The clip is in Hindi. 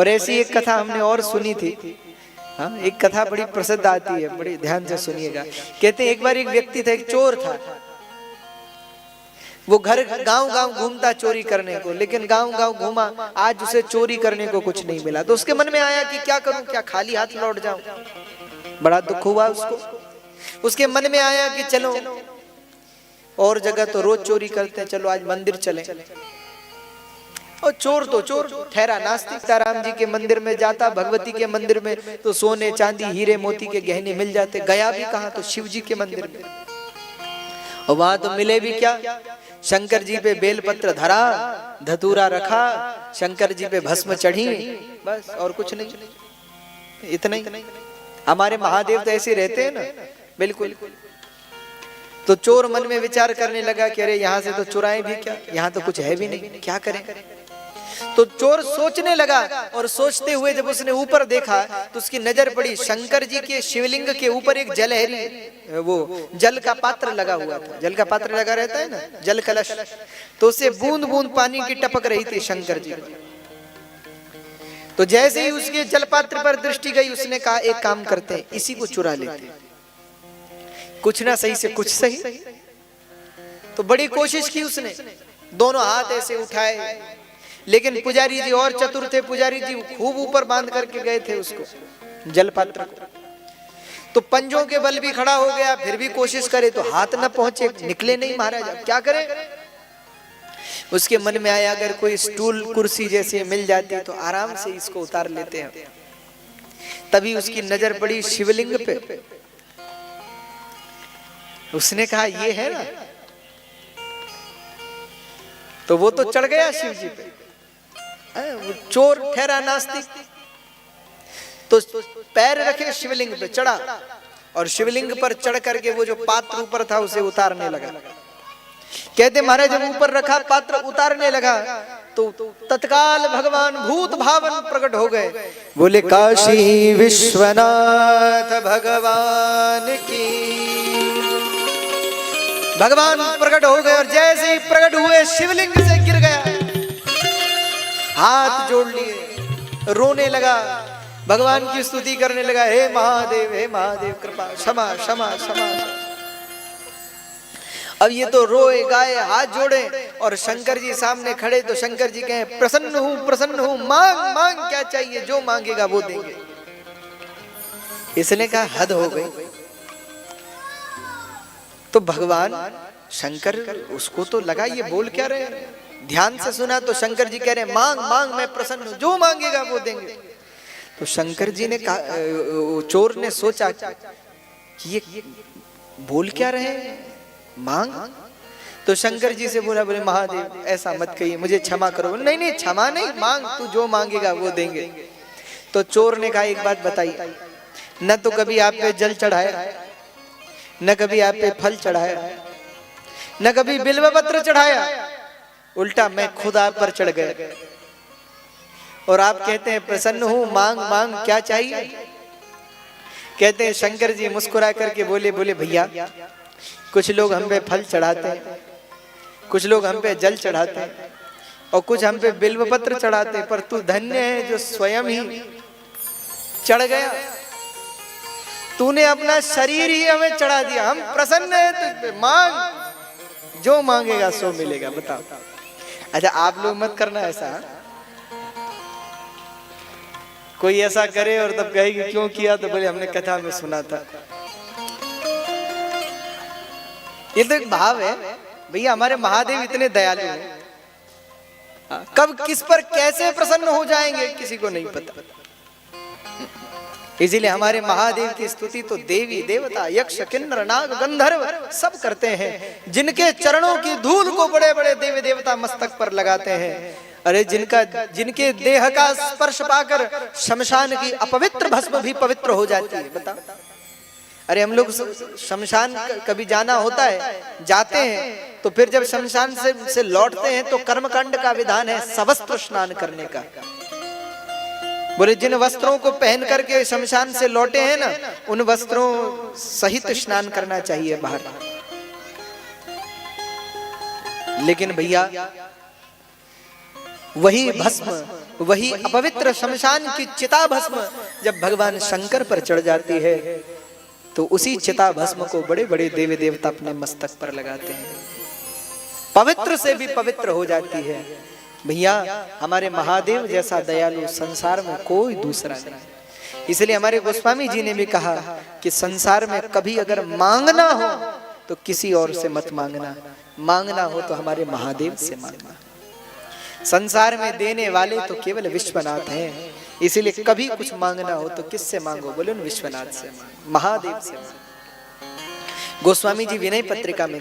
और ऐसी एक कथा हमने और सुनी थी। हाँ, एक कथा बड़ी प्रसिद्ध आती है, बड़ी ध्यान से सुनिएगा। कहते हैं एक बार एक व्यक्ति था, एक चोर था। वो घर गांव गांव घूमता चोरी करने को, लेकिन गांव गांव घूमा, आज उसे चोरी करने को कुछ नहीं मिला। तो उसके मन में आया कि क्या करूं, क्या खाली हाथ लौट जाऊं। बड़ा दुख हुआ उसको। उसके मन में आया कि चलो, और जगह तो रोज चोरी करते हैं, चलो आज मंदिर चलें। और चोर तो चोर ठहरा नास्तिक। सीताराम जी के मंदिर में जाता, भगवती के मंदिर में तो सोने चांदी हीरे मोती के गहने मिल जाते। गया भी कहां, तो शिव जी के मंदिर में। और वहां तो मिले भी क्या, शंकर जी पे बेलपत्र धरा, धतूरा रखा, शंकर जी पे भस्म चढ़ी, बस और कुछ नहीं, इतना ही। हमारे महादेव तो ऐसे रहते हैं ना, बिल्कुल। तो चोर मन में विचार करने लगा कि अरे यहाँ से तो चुराएं भी क्या, यहाँ तो कुछ है भी नहीं, क्या करें। तो चोर सोचने लगा, और सोचते हुए जब उसने ऊपर देखा तो उसकी नजर पड़ी शंकर जी के शिवलिंग के ऊपर एक जलहरी, वो जल का पात्र लगा हुआ था। जल का पात्र लगा रहता है ना, जल कलश, तो उससे बूंद बूंद पानी की टपक रही थी शंकर जी। तो जैसे ही उसके जल पात्र पर दृष्टि गई, उसने कहा एक काम करते हैं, इसी को चुरा लेते हैं, कुछ ना सही से कुछ सही। तो बड़ी कोशिश की उसने, दोनों हाथ ऐसे उठाए, लेकिन पुजारी जी और चतुर थे। पुजारी जी खूब ऊपर बांध करके गए थे उसको, जल पात्र को। तो पंजों के बल भी खड़ा हो गया, फिर भी कोशिश करे तो हाथ न पहुंचे, निकले नहीं महाराज, क्या करें। उसके मन में आया अगर कोई स्टूल कुर्सी जैसे मिल जाती तो आराम से इसको उतार लेते हैं। तभी उसकी नजर पड़ी शिवलिंग पे। उसने कहा ये है ना, तो वो तो चढ़ गया शिव जी पे। वो चोर ठहरा नास्तिक, तो पैर रखे शिवलिंग पे, चढ़ा, और शिवलिंग पर चढ़ करके वो जो पात्र ऊपर था उसे उतारने लगा। कहते महाराज जब ऊपर रखा पात्र उतारने लगा तो तत्काल भगवान भूत भावन प्रकट हो गए। बोले काशी विश्वनाथ भगवान की। भगवान प्रकट हो गए, और जैसे ही प्रकट हुए शिवलिंग से गिर गया, हाथ जोड़ लिए, रोने लगा, भगवान की स्तुति करने लगा, हे महादेव कृपा, क्षमा क्षमा क्षमा। अब ये तो रोए गाए, हाथ जोड़े, और शंकर जी सामने खड़े। तो शंकर जी कहें प्रसन्न हूं, मांग मांग, क्या चाहिए, जो मांगेगा वो देंगे। इसने कहा हद हो गई। तो भगवान शंकर, उसको तो लगा ये बोल क्या रहे हैं, ध्यान से सुना तो शंकर जी कह रहे मांग मांग, मैं प्रसन्न हूं, जो मांगेगा वो देंगे। तो शंकर जी ने कहा, चोर ने सोचा कि ये बोल क्या रहे हैं, मांग। तो शंकर जी से बोला, बोले महादेव ऐसा मत कहिए, मुझे क्षमा करो। नहीं नहीं, क्षमा नहीं, मांग, तू जो मांगेगा वो देंगे। तो चोर ने कहा एक बात बताइए, न तो कभी आप पे जल चढ़ाया, न कभी आप पे फल चढ़ाया, न कभी बिल्वपत्र चढ़ाया, उल्टा मैं खुद आप पर चढ़ गया, और आप कहते हैं प्रसन्न हूं, मांग मांग, क्या चाहिए। कहते हैं शंकर जी मुस्कुरा करके बोले, बोले भैया कुछ लोग हम पे फल चढ़ाते हैं, कुछ लोग हम पे जल चढ़ाते हैं, और कुछ हम पे बिल्वपत्र चढ़ाते हैं, पर तू धन्य है जो स्वयं ही चढ़ गया। तूने अपना शरीर ही हमें चढ़ा दिया, हम प्रसन्न हैं तुझ पे, मांग, जो मांगेगा सो मिलेगा। बताओ। अच्छा आप लोग मत करना ऐसा, कोई ऐसा करे और तब कहेगी क्यों किया, तो बोले हमने कथा में सुना था। ये तो एक भाव है भैया, हमारे महादेव इतने दयालु हैं, कब किस पर कैसे प्रसन्न हो जाएंगे किसी को नहीं पता। इसीलिए हमारे महादेव की स्तुति तो देवी देवता यक्ष किन्नर नाग गंधर्व सब करते हैं, जिनके चरणों की धूल को बड़े बड़े देवी देवता मस्तक पर लगाते हैं। अरे जिनके देह का स्पर्श पाकर शमशान की अपवित्र भस्म भी पवित्र हो जाती है। बता, अरे हम लोग शमशान कभी जाना होता है, जाते हैं, तो फिर जब शमशान से लौटते हैं तो कर्मकांड का विधान है सवस्त्र स्नान करने का। बोले जिन वस्त्रों को पहन करके शमशान से लौटे हैं ना, उन वस्त्रों सहित स्नान करना चाहिए बाहर। लेकिन भैया वही भस्म वही अपवित्र शमशान की चिता भस्म जब भगवान शंकर पर चढ़ जाती है तो उसी चिता भस्म को बड़े बड़े देवी देवता अपने मस्तक पर लगाते हैं, पवित्र से भी पवित्र हो जाती है। भैया हमारे महादेव जैसा दयालु संसार में कोई दूसरा नहीं। इसलिए हमारे गोस्वामी जी ने भी कहा कि संसार में कभी अगर मांगना हो तो किसी और से मत मांगना, मांगना हो तो हमारे महादेव से मांगना। संसार में देने वाले तो केवल विश्वनाथ हैं, इसीलिए कभी कुछ मांगना हो तो किससे मांगो, बोले विश्वनाथ से, महादेव से। गोस्वामी जी विनय पत्रिका में